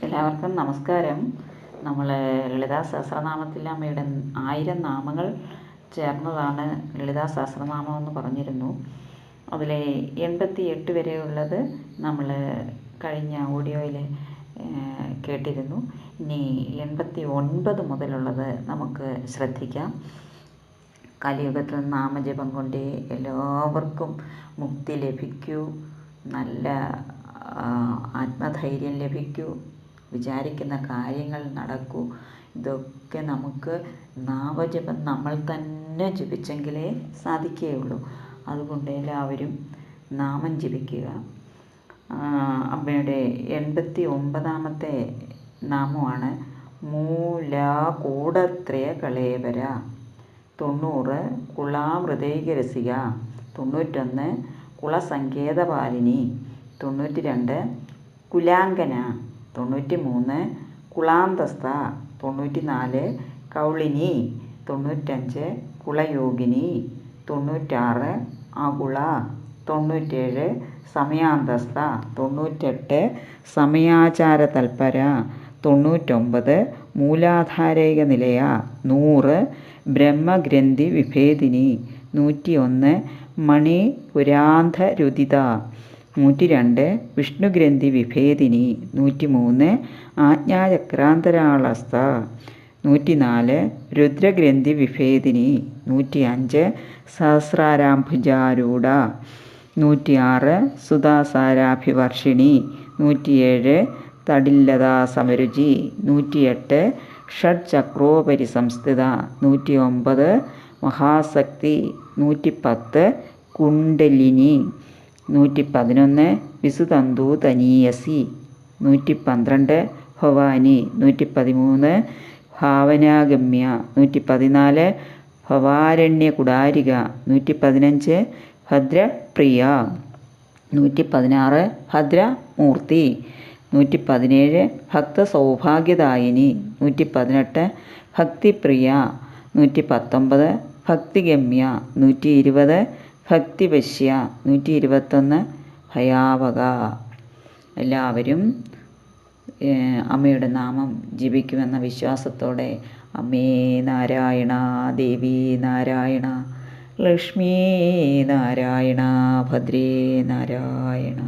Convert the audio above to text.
എല്ലാവർക്കും നമസ്കാരം. നമ്മൾ ലളിതാ സഹസ്രനാമത്തിൽ അമ്മയുടെ 1000 നാമങ്ങൾ ചേർന്നതാണ് ലളിതാ സഹസ്രനാമം എന്ന് പറഞ്ഞിരുന്നു. അതിലെ 88 വരെയുള്ളത് നമ്മൾ കഴിഞ്ഞ ഓഡിയോയിൽ കേട്ടിരുന്നു. ഇനി 89 മുതലുള്ളത് നമുക്ക് ശ്രദ്ധിക്കാം. കലിയുഗത്തിൽ നാമജപം കൊണ്ട് എല്ലാവർക്കും മുക്തി ലഭിക്കൂ, നല്ല ആത്മധൈര്യം ലഭിക്കൂ, വിചാരിക്കുന്ന കാര്യങ്ങൾ നടക്കൂ. ഇതൊക്കെ നമുക്ക് നാമജപം നമ്മൾ തന്നെ ജപിച്ചെങ്കിലേ സാധിക്കുകയുള്ളൂ. അതുകൊണ്ട് എല്ലാവരും നാമം ജപിക്കുക. അമ്മയുടെ 89ാമത്തെ നാമമാണ് മൂലാകൂടത്രയ കളേവര. 90 കുളാമൃതൈകരസിക. 91 കുളസങ്കേതപാലിനി. 92 കുലാങ്കന. 93 കുളാന്തസ്ഥ. 94 കൗളിനി. 95 കുളയോഗിനി. 96 അകുള. 97 സമയാന്തസ്ഥ. 98 സമയാചാരതൽപര. 99 മൂലാധാരൈക നിലയ. 100 ബ്രഹ്മഗ്രന്ഥി വിഭേദിനി. 101 മണിപുരാന്ധരുദിത. 102 വിഷ്ണുഗ്രന്ഥി വിഭേദിനി. 103 ആജ്ഞാചക്രാന്തരാളസ്ഥ. 104 രുദ്രഗ്രന്ഥി വിഭേദിനി. 105 സഹസ്രാരാംഭുജാരൂഢ. 106 സുധാസാരാഭിവർഷിണി. 107 തടില്ലതാ സമരുചി. 108 ഷഡ്ചക്രോപരി സംസ്ഥിത. 109 മഹാശക്തി. 110 കുണ്ടലിനി. 111 വിസുതന്തു തനീയസി. 112 ഭവാനി. 113 ഭാവനാഗമ്യ. 114 ഭവാരണ്യകുടാരിക. 115 ഭദ്രപ്രിയ. 116 ഭദ്രമൂർത്തി. 117 ഭക്തസൗഭാഗ്യദായിനി. 118 ഭക്തിപ്രിയ. 119 ഭക്തിഗമ്യ. 120 ഭക്തിവശ്യ. 121 ഭയാവക. എല്ലാവരും അമ്മയുടെ നാമം ജപിക്കുമെന്ന വിശ്വാസത്തോടെ അമ്മേ നാരായണ, ദേവി നാരായണ, ലക്ഷ്മീ നാരായണ, ഭദ്രേ നാരായണ.